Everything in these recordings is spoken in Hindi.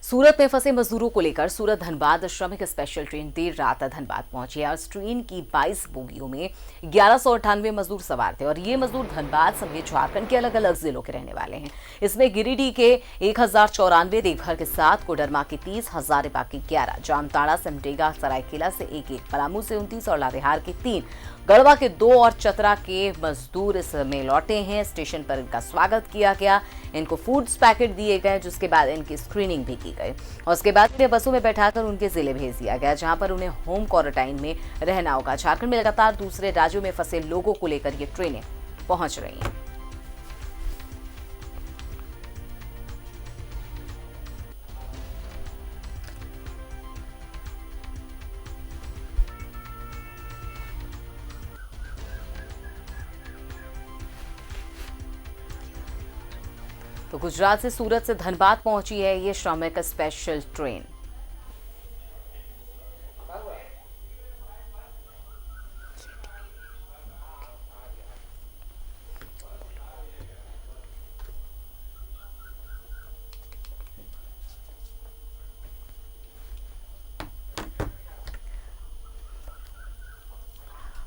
सूरत में फंसे मजदूरों को लेकर सूरत धनबाद श्रमिक स्पेशल ट्रेन देर रात धनबाद पहुंची है और इस ट्रेन की 22 बोगियों में 1198 मजदूर सवार थे और ये मजदूर धनबाद समेत झारखंड के अलग अलग जिलों के रहने वाले हैं। इसमें गिरिडीह के 1094, देवघर के 7, कोडरमा के 30, हजारीबाग के 11, जामताड़ा, सिमडेगा, सरायकेला से 1, पलामू से 29 और लातेहार के 3, गढ़वा के 2 और चतरा के मजदूर इसमें लौटे हैं। स्टेशन पर इनका स्वागत किया गया, इनको फूड्स पैकेट दिए गए, जिसके बाद इनकी स्क्रीनिंग भी की गई और उसके बाद इन्हें बसों में बैठाकर उनके जिले भेज दिया गया, जहां पर उन्हें होम क्वारंटाइन में रहना होगा। झारखंड में लगातार दूसरे राज्यों में फंसे लोगों को लेकर ये ट्रेनें पहुंच रही हैं। तो गुजरात से सूरत से धनबाद पहुंची है ये श्रमिक स्पेशल ट्रेन।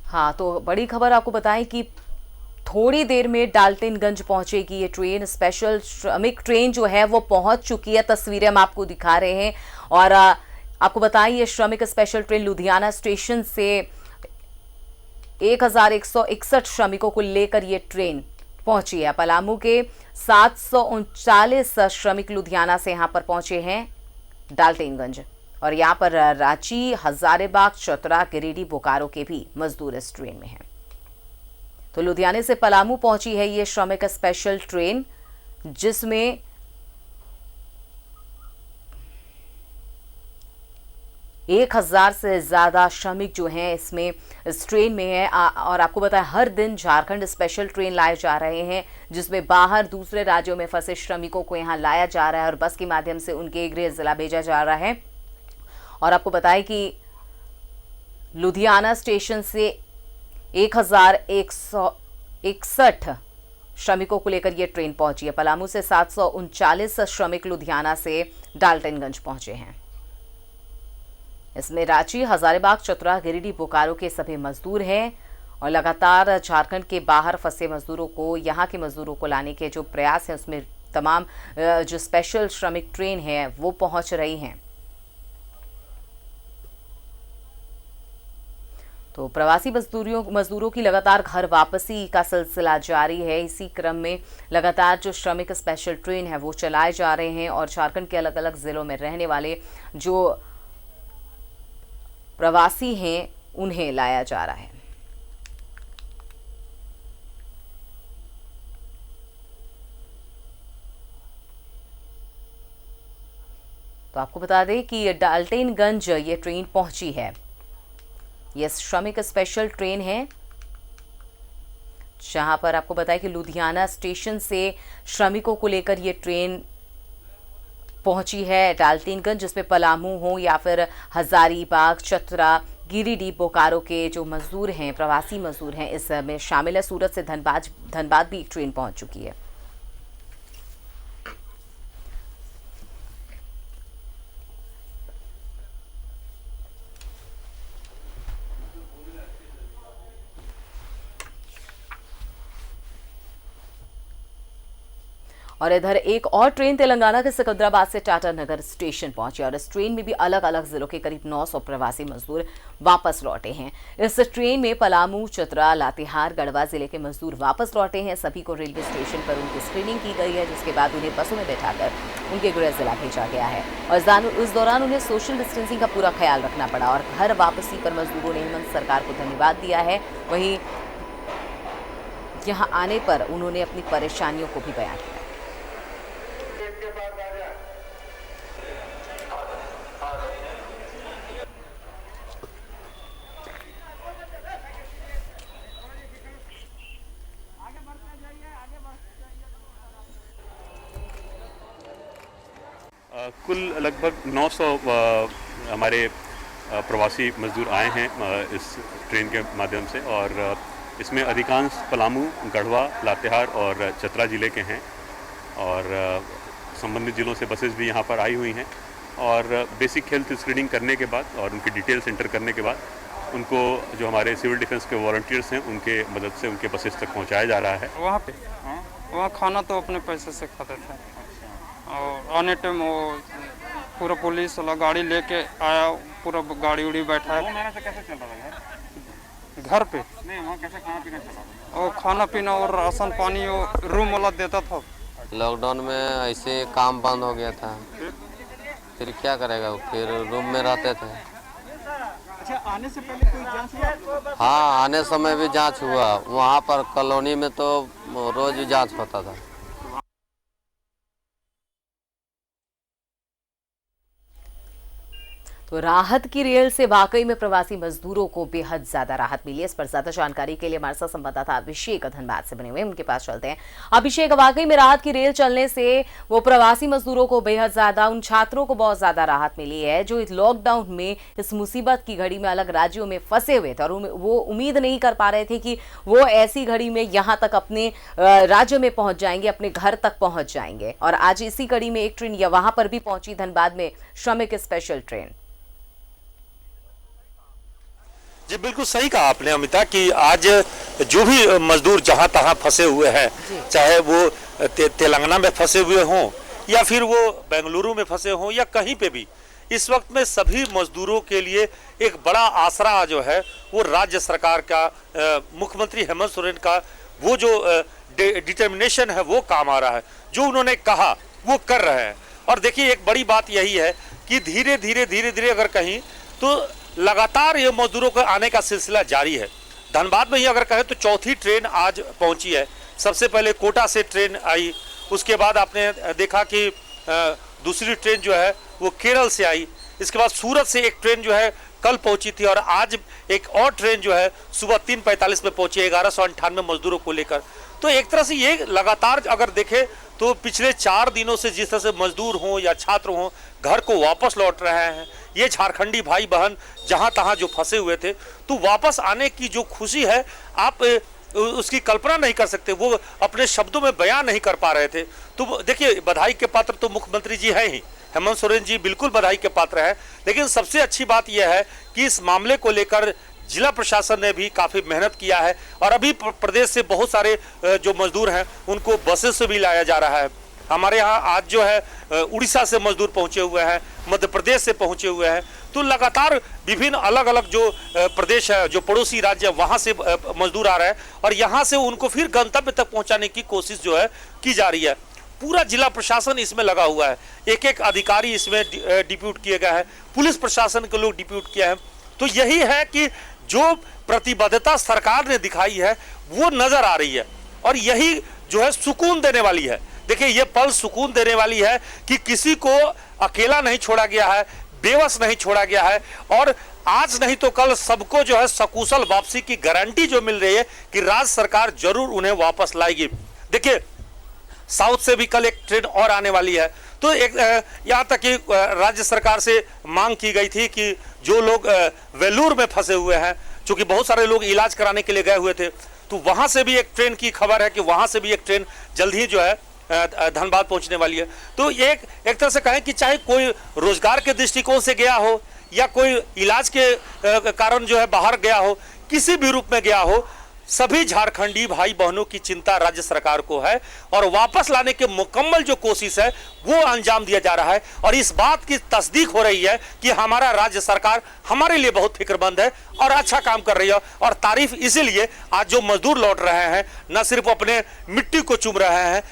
हाँ, तो बड़ी खबर आपको बताएं कि थोड़ी देर में डाल्टनगंज पहुंचेगी ये ट्रेन। स्पेशल श्रमिक ट्रेन जो है वो पहुंच चुकी है, तस्वीरें हम आपको दिखा रहे हैं। और आपको बताएं ये श्रमिक स्पेशल ट्रेन लुधियाना स्टेशन से 1161 श्रमिकों को लेकर ये ट्रेन पहुंची है। पलामू के 739 श्रमिक लुधियाना से यहां पर पहुंचे हैं डाल्टनगंज और यहां पर रांची, हजारीबाग, चतरा, गिरिडीह, बोकारो के भी मजदूर इस ट्रेन में हैं। तो लुधियाने से पलामू पहुंची है ये श्रमिक स्पेशल ट्रेन, जिसमें एक 1000 से ज्यादा श्रमिक जो हैं इसमें इस ट्रेन में है। और आपको बताएं हर दिन झारखंड स्पेशल ट्रेन लाए जा रहे हैं, जिसमें बाहर दूसरे राज्यों में फंसे श्रमिकों को यहां लाया जा रहा है और बस के माध्यम से उनके गृह जिला भेजा जा रहा है। और आपको बताएं कि लुधियाना स्टेशन से 1161 श्रमिकों को लेकर यह ट्रेन पहुंची है। पलामू से 739 श्रमिक लुधियाना से डाल्टनगंज पहुंचे हैं। इसमें रांची, हजारीबाग, चतरा, गिरिडीह, बोकारो के सभी मजदूर हैं और लगातार झारखंड के बाहर फंसे मजदूरों को, यहां के मजदूरों को लाने के जो प्रयास हैं उसमें तमाम जो स्पेशल श्रमिक ट्रेन है वो पहुंच रही हैं। तो प्रवासी मजदूरों की लगातार घर वापसी का सिलसिला जारी है। इसी क्रम में लगातार जो श्रमिक स्पेशल ट्रेन है वो चलाए जा रहे हैं और झारखंड के अलग अलग जिलों में रहने वाले जो प्रवासी हैं उन्हें लाया जा रहा है। तो आपको बता दें कि डाल्टनगंज ये ट्रेन पहुंची है। यह श्रमिक स्पेशल ट्रेन है, जहां पर आपको बताया कि लुधियाना स्टेशन से श्रमिकों को लेकर यह ट्रेन पहुंची है डाल्टनगंज, जिसमें पलामू हो या फिर हजारीबाग, चतरा, गिरिडीह, बोकारो के जो मजदूर हैं, प्रवासी मजदूर हैं, इसमें शामिल है। सूरत से धनबाद भी एक ट्रेन पहुंच चुकी है। और इधर एक और ट्रेन तेलंगाना के सिकंदराबाद से टाटानगर स्टेशन पहुंची और इस ट्रेन में भी अलग अलग जिलों के करीब 900 प्रवासी मजदूर वापस लौटे हैं। इस ट्रेन में पलामू, चतरा, लातेहार, गढ़वा जिले के मजदूर वापस लौटे हैं। सभी को रेलवे स्टेशन पर उनकी स्क्रीनिंग की गई है, जिसके बाद उन्हें बसों में बैठाकर उनके गृह जिला भेजा गया है और इस दौरान उन्हें सोशल डिस्टेंसिंग का पूरा ख्याल रखना पड़ा और घर वापसी पर मजदूरों ने हेमंत सरकार को धन्यवाद दिया है। वहीं यहाँ आने पर उन्होंने अपनी परेशानियों को भी बयान किया। कुल लगभग 900 हमारे प्रवासी मजदूर आए हैं इस ट्रेन के माध्यम से और इसमें अधिकांश पलामू, गढ़वा, लातेहार और चतरा ज़िले के हैं और संबंधित ज़िलों से बसेस भी यहाँ पर आई हुई हैं और बेसिक हेल्थ स्क्रीनिंग करने के बाद और उनकी डिटेल्स एंटर करने के बाद उनको जो हमारे सिविल डिफेंस के वॉलंटियर्स हैं उनके मदद से उनके बसेस तक पहुँचाया जा रहा है। वहाँ पे वहाँ खाना तो अपने पैसे से खाते थे और आने टाइम वो पूरा पुलिस वाला गाड़ी लेके आया, पूरा गाड़ी उड़ी बैठा है। 2 महीने से कैसे चल रहा था घर पे नहीं वहाँ कैसे खाना पीना चला था? और खाना पीना और राशन पानी वो रूम वाला देता था। लॉकडाउन में ऐसे काम बंद हो गया था, फिर क्या करेगा, फिर रूम में रहते थे। अच्छा, आने से पहले कोई जांच हुआ? हाँ, आने समय भी जांच हुआ, वहाँ पर कॉलोनी में तो रोज जांच होता था। तो राहत की रेल से वाकई में प्रवासी मजदूरों को बेहद ज्यादा राहत मिली है। इस पर ज्यादा जानकारी के लिए हमारे साथ संवाददाता अभिषेक धनबाद से बने हुए, उनके पास चलते हैं। अभिषेक, वाकई में राहत की रेल चलने से वो प्रवासी मजदूरों को बेहद ज्यादा, उन छात्रों को बहुत ज्यादा राहत मिली है जो इस लॉकडाउन में इस मुसीबत की घड़ी में अलग राज्यों में फंसे हुए थे और वो उम्मीद नहीं कर पा रहे थे कि वो ऐसी घड़ी में यहाँ तक अपने राज्य में पहुंच जाएंगे, अपने घर तक पहुंच जाएंगे। और आज इसी कड़ी में एक ट्रेन वहां पर भी पहुंची, धनबाद में श्रमिक स्पेशल ट्रेन। जी बिल्कुल सही कहा आपने अमिता कि आज जो भी मजदूर जहां तहां फंसे हुए हैं, चाहे वो तेलंगाना में फंसे हुए हों या फिर वो बेंगलुरु में फंसे हों या कहीं पे भी, इस वक्त में सभी मजदूरों के लिए एक बड़ा आसरा जो है वो राज्य सरकार का, मुख्यमंत्री हेमंत सोरेन का वो जो डिटर्मिनेशन है वो काम आ रहा है। जो उन्होंने कहा वो कर रहे हैं। और देखिए एक बड़ी बात यही है कि धीरे धीरे अगर कहीं तो लगातार ये मजदूरों के आने का सिलसिला जारी है। धनबाद में ही अगर कहें तो चौथी ट्रेन आज पहुंची है। सबसे पहले कोटा से ट्रेन आई, उसके बाद आपने देखा कि दूसरी ट्रेन जो है वो केरल से आई, इसके बाद सूरत से एक ट्रेन जो है कल पहुंची थी और आज एक और ट्रेन जो है सुबह 3:45 में पहुंची 1198 मजदूरों को लेकर। तो एक तरह से ये लगातार अगर देखें तो पिछले 4 दिनों से जिस तरह से मजदूर हों या छात्र हों घर को वापस लौट रहे हैं, ये झारखंडी भाई बहन जहां तहां जो फंसे हुए थे, तो वापस आने की जो खुशी है आप उसकी कल्पना नहीं कर सकते, वो अपने शब्दों में बयान नहीं कर पा रहे थे। तो देखिए बधाई के पात्र तो मुख्यमंत्री जी हैं ही, हेमंत सोरेन जी बिल्कुल बधाई के पात्र हैं। लेकिन सबसे अच्छी बात यह है कि इस मामले को लेकर जिला प्रशासन ने भी काफ़ी मेहनत किया है और अभी प्रदेश से बहुत सारे जो मजदूर हैं उनको बसेस से भी लाया जा रहा है। हमारे यहाँ आज जो है उड़ीसा से मजदूर पहुंचे हुए हैं, मध्य प्रदेश से पहुंचे हुए हैं। तो लगातार विभिन्न अलग अलग जो प्रदेश है, जो पड़ोसी राज्य है, वहाँ से मजदूर आ रहे हैं और यहाँ से उनको फिर गंतव्य तक पहुँचाने की कोशिश जो है की जा रही है। पूरा जिला प्रशासन इसमें लगा हुआ है, एक एक अधिकारी इसमें डिप्यूट किए गए हैं, पुलिस प्रशासन के लोग डिप्यूट किए हैं। तो यही है कि जो प्रतिबद्धता सरकार ने दिखाई है वो नजर आ रही है और यही जो है सुकून देने वाली है। देखिए ये पल सुकून देने वाली है कि किसी को अकेला नहीं छोड़ा गया है, बेबस नहीं छोड़ा गया है और आज नहीं तो कल सबको जो है सकुशल वापसी की गारंटी जो मिल रही है कि राज्य सरकार जरूर उन्हें वापस लाएगी। देखिए साउथ से भी कल एक ट्रेन और आने वाली है। तो एक यहाँ तक कि राज्य सरकार से मांग की गई थी कि जो लोग वेलूर में फंसे हुए हैं, चूंकि बहुत सारे लोग इलाज कराने के लिए गए हुए थे, तो वहां से भी एक ट्रेन की खबर है कि वहां से भी एक ट्रेन जल्द ही जो है धनबाद पहुंचने वाली है। तो एक तरह से कहें कि चाहे कोई रोजगार के दृष्टिकोण से गया हो या कोई इलाज के कारण जो है बाहर गया हो, किसी भी रूप में गया हो, सभी झारखंडी भाई बहनों की चिंता राज्य सरकार को है और वापस लाने के मुकम्मल जो कोशिश है वो अंजाम दिया जा रहा है। और इस बात की तस्दीक हो रही है कि हमारा राज्य सरकार हमारे लिए बहुत फिक्रमंद है और अच्छा काम कर रही है। और तारीफ इसीलिए आज जो मजदूर लौट रहे हैं न सिर्फ अपने मिट्टी को चूम रहे हैं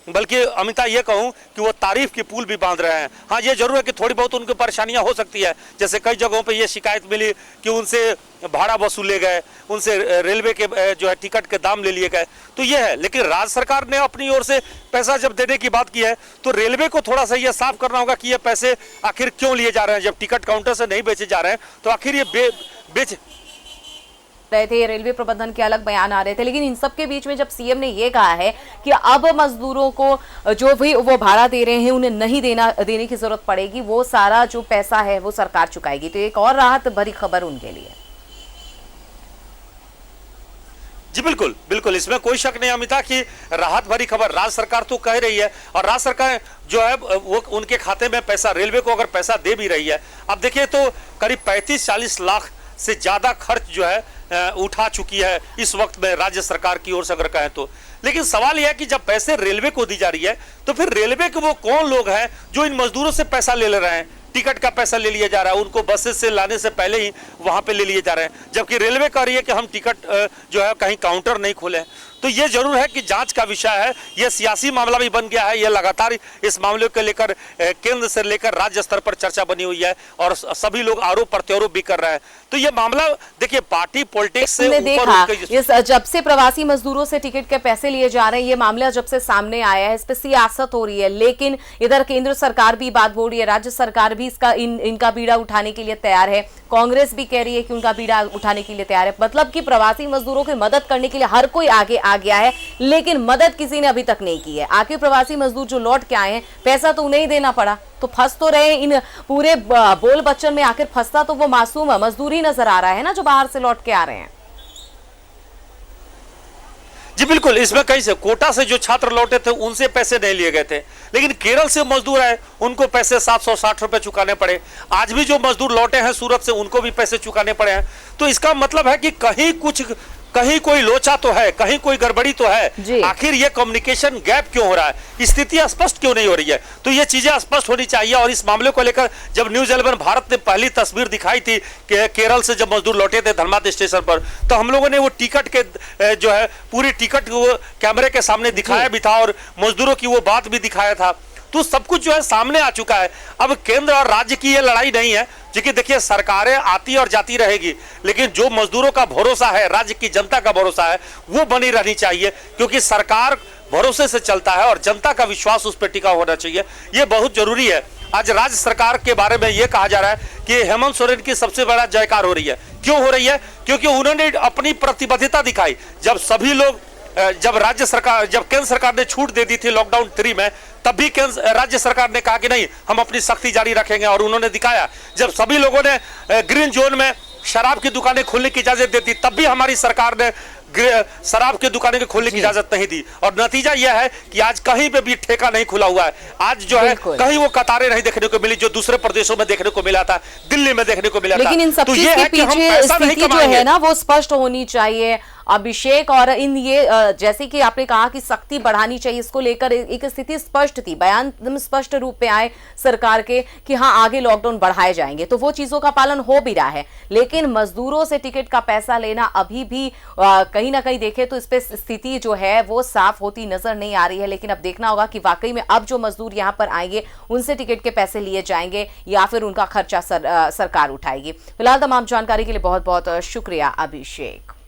बल्कि अमिता ये कहूँ कि वो तारीफ की पुल भी बांध रहे हैं। हाँ ये जरूर है कि थोड़ी बहुत उनकी परेशानियां हो सकती है, जैसे कई जगहों पे ये शिकायत मिली कि उनसे भाड़ा वसूले गए, उनसे रेलवे के जो है टिकट के दाम ले लिए गए। तो ये है, लेकिन राज्य सरकार ने अपनी ओर से पैसा जब देने की बात की है तो रेलवे को थोड़ा सा ये साफ करना होगा कि ये पैसे आखिर क्यों लिए जा रहे हैं। जब टिकट काउंटर से नहीं बेचे जा रहे हैं तो आखिर ये बेच रहे थे, रेलवे प्रबंधन के अलग बयान आ रहे थे। लेकिन इन सब के बीच में जब सीएम ने ये कहा है कि अब मजदूरों को जो भी वो भाड़ा दे रहे हैं उन्हें नहीं देने की जरूरत पड़ेगी, वो सारा जो पैसा है वो सरकार चुकाएगी, तो एक और राहत भरी खबर उनके लिए। जी बिल्कुल बिल्कुल, इसमें कोई शक नहीं अमिता कि राहत भरी खबर राज्य सरकार तो कह रही है, और राज्य सरकार जो है वो उनके खाते में पैसा, रेलवे को अगर पैसा दे भी रही है। अब देखिए तो करीब 35-40 लाख से ज्यादा खर्च जो है उठा चुकी है इस वक्त में राज्य सरकार की ओर से अगर कहें तो। लेकिन सवाल यह है कि जब पैसे रेलवे को दी जा रही है तो फिर रेलवे के वो कौन लोग हैं जो इन मजदूरों से पैसा ले रहे हैं। टिकट का पैसा ले लिया जा रहा है, उनको बसेस से लाने से पहले ही वहां पे ले लिए जा रहे हैं, जबकि रेलवे कह रही है कि हम टिकट जो है कहीं काउंटर नहीं खोले। तो ये जरूर है कि जांच का विषय है, ये सियासी मामला भी बन गया है। ये लगातार इस मामले को लेकर केंद्र से लेकर राज्य स्तर पर चर्चा बनी हुई है और सभी लोग आरोप प्रत्यारोप भी कर रहे हैं। तो ये मामला देखिए पार्टी पॉलिटिक्स से ऊपर जब से प्रवासी मजदूरों से टिकट के पैसे लिए जा रहे हैं, ये मामला जब से सामने आया है, इस पे सियासत हो रही है। लेकिन इधर केंद्र सरकार भी बात बोल रही है, राज्य सरकार भी इसका इनका बीड़ा उठाने के लिए तैयार है, कांग्रेस भी कह रही है कि उनका बीड़ा उठाने के लिए तैयार है। मतलब कि प्रवासी मजदूरों की मदद करने के लिए हर कोई आगे आ गया है, लेकिन मदद किसी ने अभी तक नहीं की है। आखिर प्रवासी मजदूर जो लौट के आए हैं, पैसा तो उन्हें ही देना पड़ा, तो फंस तो रहे इन पूरे बोल बच्चन में। आखिर फंसता तो वो मासूम मजदूर ही नजर आ रहा है ना, जो बाहर से लौट के आ रहे हैं। जी बिल्कुल, इसमें कहीं से कोटा से जो छात्र लौटे थे उनसे पैसे नहीं लिए गए थे, लेकिन केरल से मजदूर आए उनको पैसे 760 रुपए चुकाने पड़े। आज भी जो मजदूर लौटे हैं सूरत से उनको भी पैसे चुकाने पड़े हैं। तो इसका मतलब है कि कहीं कोई लोचा तो है, कहीं कोई गड़बड़ी तो है। आखिर ये कम्युनिकेशन गैप क्यों हो रहा है, स्थिति स्पष्ट क्यों नहीं हो रही है? तो ये चीजें स्पष्ट होनी चाहिए। और इस मामले को लेकर जब न्यूज 11 भारत ने पहली तस्वीर दिखाई थी कि केरल से जब मजदूर लौटे थे धनबाद स्टेशन पर, तो हम लोगों ने वो टिकट के जो है पूरी टिकट वो कैमरे के सामने दिखाया भी था और मजदूरों की वो बात भी दिखाया था। तो सब कुछ जो है सामने आ चुका है। अब केंद्र और राज्य की ये लड़ाई नहीं है, क्योंकि देखिए सरकारें आती और जाती रहेगी, लेकिन जो मजदूरों का भरोसा है, राज्य की जनता का भरोसा है, वो बनी रहनी चाहिए, क्योंकि सरकार भरोसे से चलता है और जनता का विश्वास उस पर टिका होना चाहिए। ये बहुत जरूरी है। आज राज्य सरकार के बारे में ये कहा जा रहा है कि हेमंत सोरेन की सबसे बड़ा जयकार हो रही है। क्यों हो रही है? क्योंकि उन्होंने अपनी प्रतिबद्धता दिखाई। जब सभी लोग जब केंद्र सरकार ने छूट दे दी थी लॉकडाउन 3 में, तब भी राज्य सरकार ने कहा कि नहीं, हम अपनी सख्ती जारी रखेंगे, और उन्होंने दिखाया। जब सभी लोगों ने ग्रीन जोन में शराब की दुकानें खोलने की इजाजत दे दी, तब भी हमारी सरकार ने शराब की दुकानें खोलने की इजाजत नहीं दी। और नतीजा यह है कि आज कहीं पे भी ठेका नहीं खुला हुआ है। आज जो है कहीं वो कतारें नहीं देखने को मिली जो दूसरे प्रदेशों में देखने को मिला था, दिल्ली में देखने को मिला था। लेकिन इन सब चीज के पीछे स्थिति जो है ना वो स्पष्ट होनी चाहिए अभिषेक। और इन ये जैसे कि आपने कहा कि सख्ती बढ़ानी चाहिए, इसको लेकर एक स्थिति स्पष्ट थी, बयान स्पष्ट रूप में आए सरकार के कि हाँ आगे लॉकडाउन बढ़ाए जाएंगे, तो वो चीजों का पालन हो भी रहा है। लेकिन मजदूरों से टिकट का पैसा लेना अभी भी कहीं ना कहीं देखे तो इस पे स्थिति जो है वो साफ होती नजर नहीं आ रही है। लेकिन अब देखना होगा कि वाकई में अब जो मजदूर यहाँ पर आएंगे उनसे टिकट के पैसे लिए जाएंगे या फिर उनका खर्चा सरकार उठाएगी। फिलहाल तमाम जानकारी के लिए बहुत बहुत शुक्रिया अभिषेक।